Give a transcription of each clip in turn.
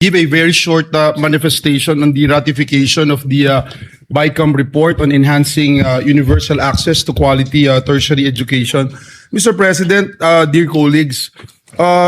give a very short manifestation on the ratification of the BICAM report on enhancing universal access to quality tertiary education. Mr. President, dear colleagues,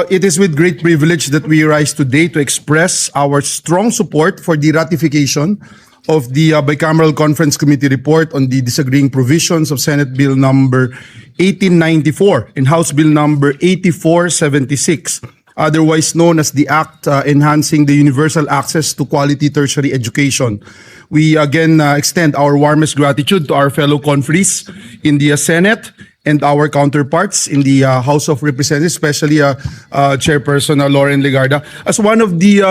it is with great privilege that we rise today to express our strong support for the ratification of the Bicameral Conference Committee report on the disagreeing provisions of Senate Bill number 1894 and House Bill number 8476, otherwise known as the Act Enhancing the Universal Access to Quality Tertiary Education. We again extend our warmest gratitude to our fellow conferees in the Senate and our counterparts in the House of Representatives, especially Chairperson Lauren Legarda, as one of the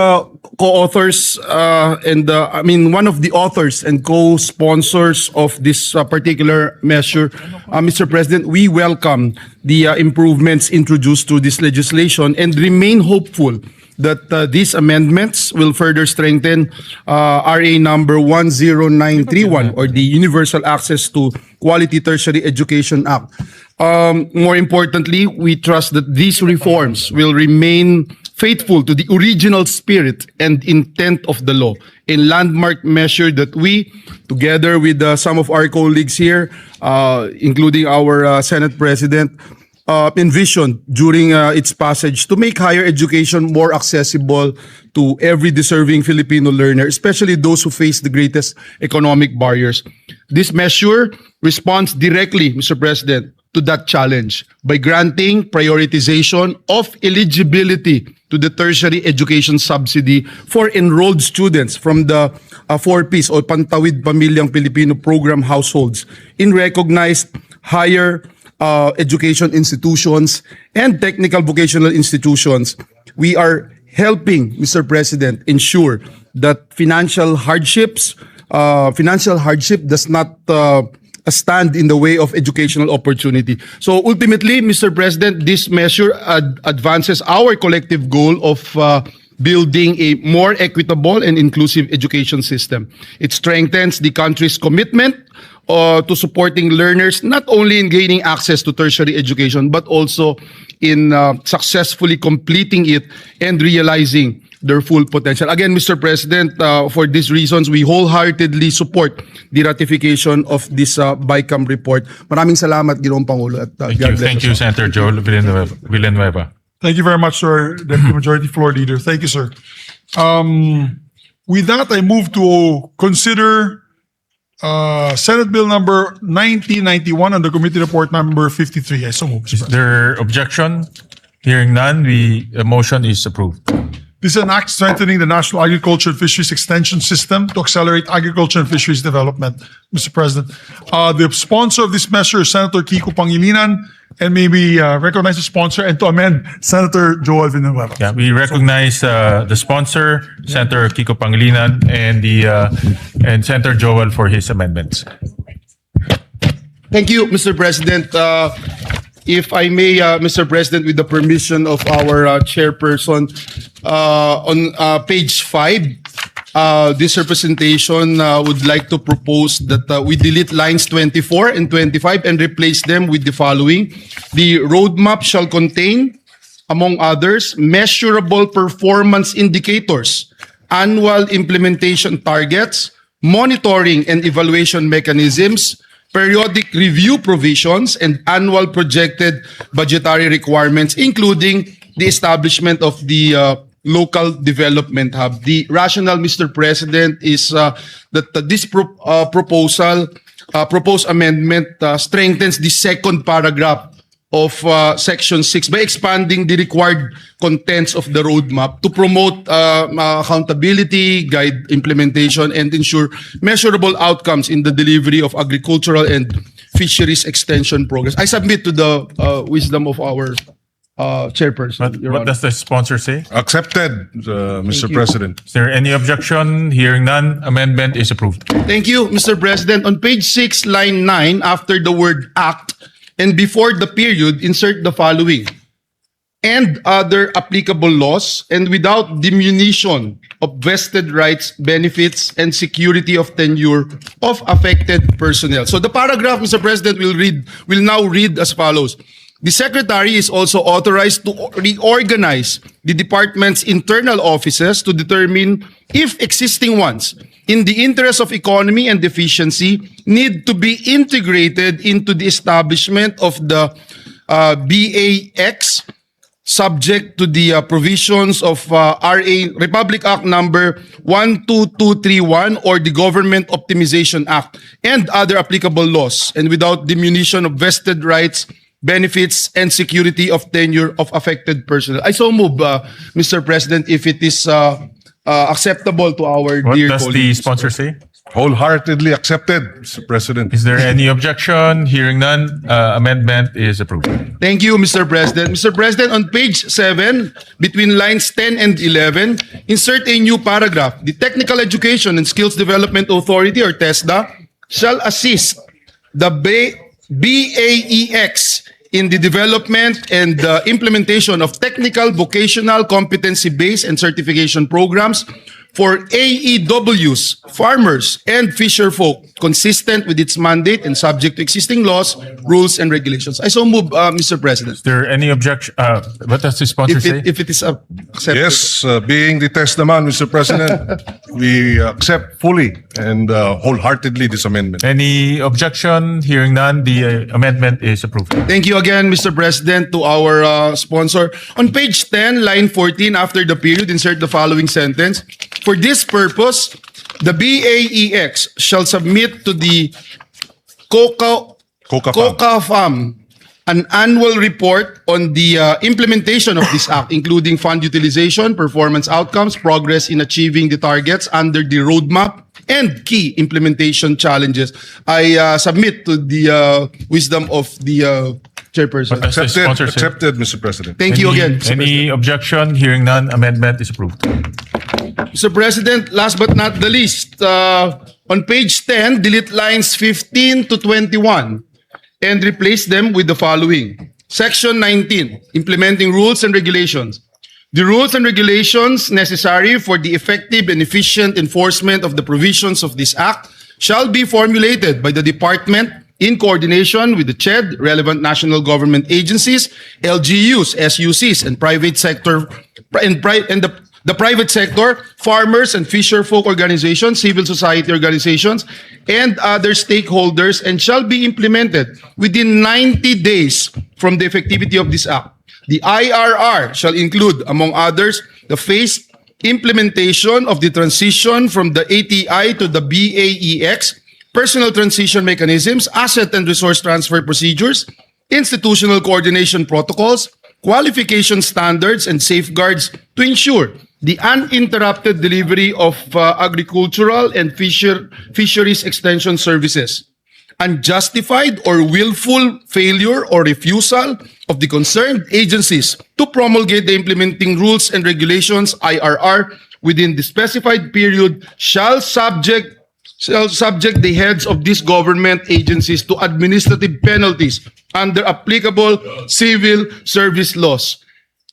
co-authors one of the authors and co-sponsors of this particular measure. Mr. President, we welcome the improvements introduced through this legislation and remain hopeful that these amendments will further strengthen RA number 10931 or the Universal Access to Quality Tertiary Education Act. More importantly, we trust that these reforms will remain faithful to the original spirit and intent of the law, a landmark measure that we, together with some of our colleagues here, including our Senate President, envisioned during its passage to make higher education more accessible to every deserving Filipino learner, especially those who face the greatest economic barriers. This measure responds directly, Mr. President, to that challenge by granting prioritization of eligibility to the tertiary education subsidy for enrolled students from the 4Ps o Pantawid Pamilyang Pilipino program households in recognized higher education institutions and technical vocational institutions. We are helping, Mr. President, ensure that financial hardship does not stand in the way of educational opportunity. So ultimately, Mr. President, this measure advances our collective goal of building a more equitable and inclusive education system. It strengthens the country's commitment to supporting learners not only in gaining access to tertiary education but also in successfully completing it and realizing their full potential. Again, Mr. President, for these reasons, we wholeheartedly support the ratification of this BICAM report. Maraming salamat, Ginoong Pangulo. At, Thank you, Senator Joel Villanueva. Thank you very much, sir, Deputy Majority Floor Leader. Thank you, sir. With that, I move to consider Senate Bill number 1991 and the committee report number 53. I so move, Mr. Is President. there objection? Hearing none, the motion is approved. This is an act strengthening the National Agriculture and Fisheries Extension System to accelerate agriculture and fisheries development, Mr. President. The sponsor of this measure is Senator Kiko Pangilinan, and may we recognize the sponsor and to amend Senator Joel Villanueva. Yeah, we recognize the sponsor, Senator Kiko Pangilinan, and Senator Joel for his amendments. Thank you, Mr. President. If I may, Mr. President, with the permission of our chairperson, on page 5, this representation would like to propose that we delete lines 24 and 25 and replace them with the following. The roadmap shall contain, among others, measurable performance indicators, annual implementation targets, monitoring and evaluation mechanisms, periodic review provisions, and annual projected budgetary requirements, including the establishment of the local development hub. The rationale, Mr. President, is that this proposed amendment strengthens the second paragraph of Section 6 by expanding the required contents of the roadmap to promote accountability, guide implementation, and ensure measurable outcomes in the delivery of agricultural and fisheries extension programs. I submit to the wisdom of our chairperson. What does the sponsor say? Accepted, Mr. President. Is there any objection? Hearing none, amendment is approved. Thank you, Mr. President. On page 6, line 9, after the word act and before the period, insert the following. And other applicable laws, and without diminution of vested rights, benefits, and security of tenure of affected personnel. So the paragraph, Mr. President, will now read as follows. The Secretary is also authorized to reorganize the department's internal offices to determine if existing ones, in the interest of economy and efficiency, need to be integrated into the establishment of the BAX, subject to the provisions of RA Republic Act number 12231 or the Government Optimization Act and other applicable laws, and without diminution of vested rights, benefits, and security of tenure of affected personnel. I so move, Mr. President, if it is acceptable to our What dear does the colleagues. sponsor say? Wholeheartedly accepted, Mr. President. Is there any objection? Hearing none, amendment is approved. Thank you, Mr. President. Mr. President, on page 7, between lines 10 and 11, insert a new paragraph. The Technical Education and Skills Development Authority, or TESDA, shall assist the BAEX in the development and implementation of technical, vocational, competency-based, and certification programs for AEWs, farmers, and fisherfolk, consistent with its mandate and subject to existing laws, rules, and regulations. I so move, Mr. President. Is there any objection? What does the sponsor say? If it is accepted. Yes, being the testament, Mr. President, we accept fully and wholeheartedly this amendment. Any objection? Hearing none, the amendment is approved. Thank you again, Mr. President, to our sponsor. On page 10, line 14, after the period, insert the following sentence. For this purpose, the BAEX shall submit to the COCAFAM an annual report on the implementation of this act, including fund utilization, performance outcomes, progress in achieving the targets under the roadmap, and key implementation challenges. I submit to the wisdom of the chairperson. What does the Accepted, sponsor say? accepted, Mr. President. Thank you again, Mr. Any objection? Hearing none, amendment is approved. Mr. President, last but not the least, on page 10, delete lines 15 to 21 and replace them with the following. Section 19, implementing rules and regulations. The rules and regulations necessary for the effective and efficient enforcement of the provisions of this act shall be formulated by the department in coordination with the CHED, relevant national government agencies, LGUs, SUCs, and private sector, the private sector, farmers and fisherfolk organizations, civil society organizations, and other stakeholders, and shall be implemented within 90 days from the effectivity of this act. The IRR shall include, among others, the phased implementation of the transition from the ATI to the BAEX, personal transition mechanisms, asset and resource transfer procedures, institutional coordination protocols, qualification standards, and safeguards to ensure the uninterrupted delivery of agricultural and fisheries extension services. Unjustified or willful failure or refusal of the concerned agencies to promulgate the implementing rules and regulations, IRR, within the specified period shall subject the heads of these government agencies to administrative penalties under applicable civil service laws.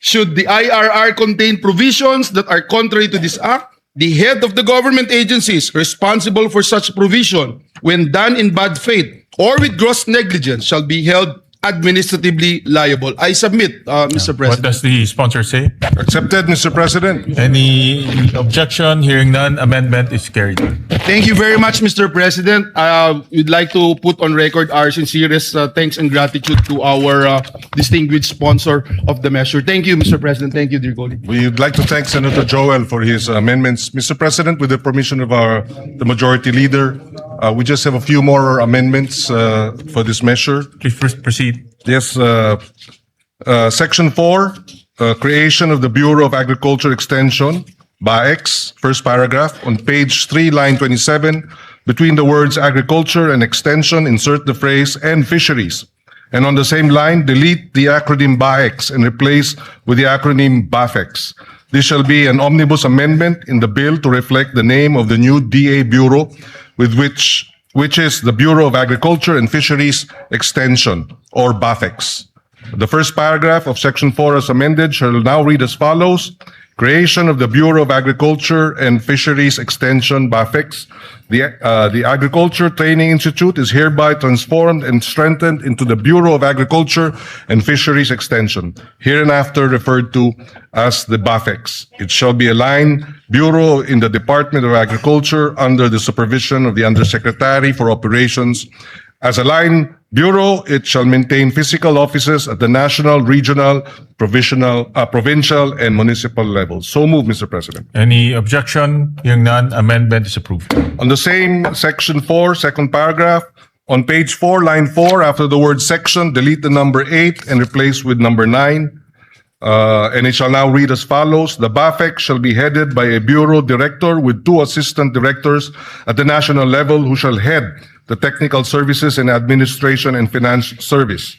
Should the IRR contain provisions that are contrary to this act, the head of the government agencies responsible for such provision, when done in bad faith or with gross negligence, shall be held administratively liable. I submit, Mr. What President. does the sponsor say? Accepted, Mr. President. Any objection? Hearing none, amendment is carried. Thank you very much, Mr. President. We'd like to put on record our sincerest thanks and gratitude to our distinguished sponsor of the measure. Thank you, Mr. President. Thank you, dear colleague. We'd like to thank Senator Joel for his amendments. Mr. President, with the permission of the majority leader, we just have a few more amendments for this measure. Please proceed. Yes, Section 4, creation of the Bureau of Agriculture Extension, BAEX, first paragraph, on page 3, line 27, between the words agriculture and extension, insert the phrase and fisheries. And on the same line, delete the acronym BAEX and replace with the acronym BAFEX. This shall be an omnibus amendment in the bill to reflect the name of the new DA Bureau, which is the Bureau of Agriculture and Fisheries Extension, or BAFEX. The first paragraph of Section 4 as amended shall now read as follows. creation of the Bureau of Agriculture and Fisheries Extension, BAFEX. The Agriculture Training Institute is hereby transformed and strengthened into the Bureau of Agriculture and Fisheries Extension, hereinafter referred to as the BAFEX. It shall be a line bureau in the Department of Agriculture under the supervision of the Undersecretary for Operations. As a line bureau, it shall maintain physical offices at the national, regional, provincial, and municipal levels. So move, Mr. President. Any objection? Hearing none, amendment is approved. On the same section 4, second paragraph, on page 4, line 4, after the word section, delete the number 8 and replace with number 9. And it shall now read as follows. The BAFEX shall be headed by a bureau director with 2 assistant directors at the national level who shall head the technical services and administration and finance service.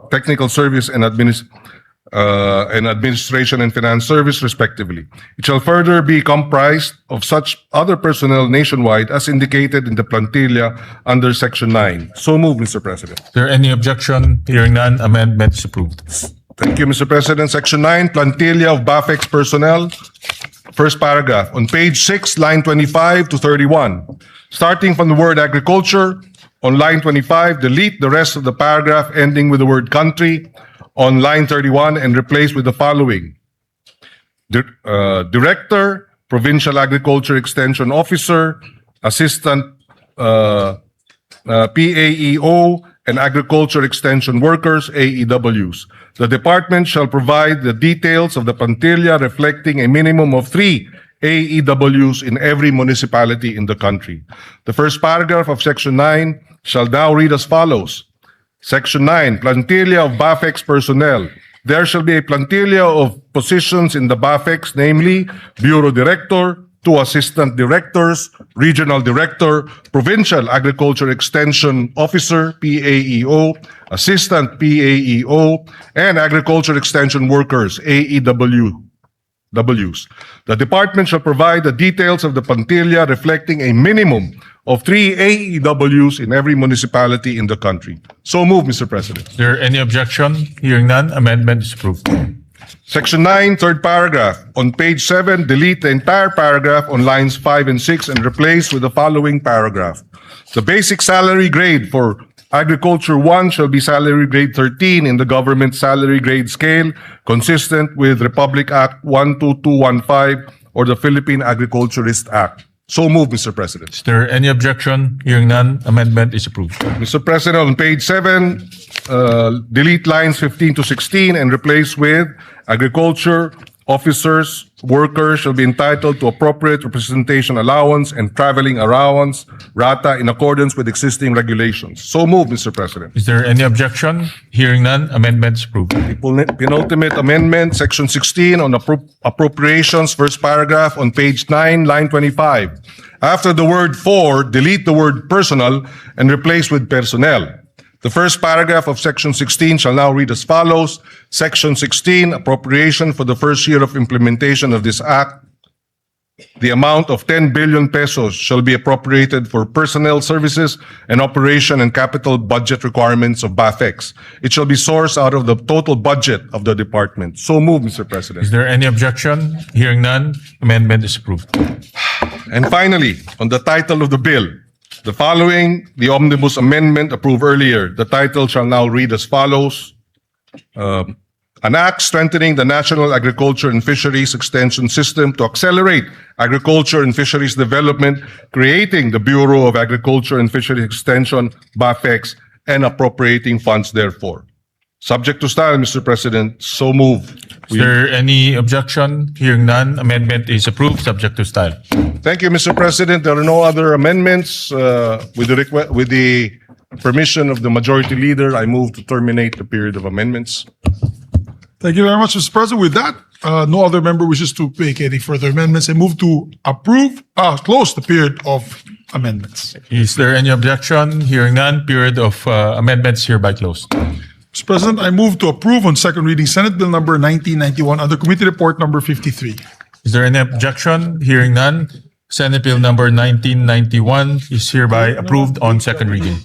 Technical service and administration and finance service, respectively. It shall further be comprised of such other personnel nationwide as indicated in the plantilla under Section 9. So move, Mr. President. Is there any objection? Hearing none, amendment is approved. Thank you, Mr. President. Section 9, plantilla of BAFEX personnel. First paragraph, on page 6, line 25 to 31. Starting from the word agriculture, on line 25, delete the rest of the paragraph ending with the word country on line 31 and replace with the following. Director, Provincial Agriculture Extension Officer, Assistant PAEO, and Agriculture Extension Workers, AEWs. The department shall provide the details of the plantilla reflecting a minimum of 3 AEWs in every municipality in the country. The first paragraph of Section 9 shall now read as follows. Section 9, plantilla of BAFEX personnel. There shall be a plantilla of positions in the BAFEX, namely Bureau Director, 2 Assistant Directors, Regional Director, Provincial Agriculture Extension Officer, PAEO, Assistant PAEO, and Agriculture Extension Workers, AEWs. The department shall provide the details of the plantilla reflecting a minimum of 3 AEWs in every municipality in the country. So move, Mr. President. Is there any objection? Hearing none, amendment is approved. Section 9, third paragraph. On page 7, delete the entire paragraph on lines 5 and 6 and replace with the following paragraph. The basic salary grade for Agriculture 1 shall be salary grade 13 in the government salary grade scale, consistent with Republic Act 12215 or the Philippine Agriculturist Act. So move, Mr. President. Is there any objection? Hearing none, amendment is approved. Mr. President, on page 7, delete lines 15 to 16 and replace with agriculture officers, workers shall be entitled to appropriate representation allowance and traveling allowance, RATA, in accordance with existing regulations. So move, Mr. President. Is there any objection? Hearing none, amendment is approved. Penultimate amendment, section 16 on appropriations, first paragraph on page 9, line 25. After the word for, delete the word personal and replace with personnel. The first paragraph of Section 16 shall now read as follows. Section 16, appropriation for the first year of implementation of this act. The amount of 10 billion pesos shall be appropriated for personnel services and operation and capital budget requirements of BAFEX. It shall be sourced out of the total budget of the department. So move, Mr. President. Is there any objection? Hearing none, amendment is approved. And finally, on the title of the bill, the following, the omnibus amendment approved earlier. The title shall now read as follows. An act strengthening the national agriculture and fisheries extension system to accelerate agriculture and fisheries development, creating the Bureau of Agriculture and Fisheries Extension, BAFEX, and appropriating funds therefore. Subject to style, Mr. President, so move. Is there any objection? Hearing none, amendment is approved, subject to style. Thank you, Mr. President. There are no other amendments. With the permission of the Majority Leader, I move to terminate the period of amendments. Thank you very much, Mr. President. With that, no other member wishes to make any further amendments. I move to close the period of amendments. Is there any objection? Hearing none, period of amendments hereby closed. Mr. President, I move to approve on second reading Senate Bill number 1991 under Committee Report number 53. Is there any objection? Hearing none, Senate Bill number 1991 is hereby approved on second reading.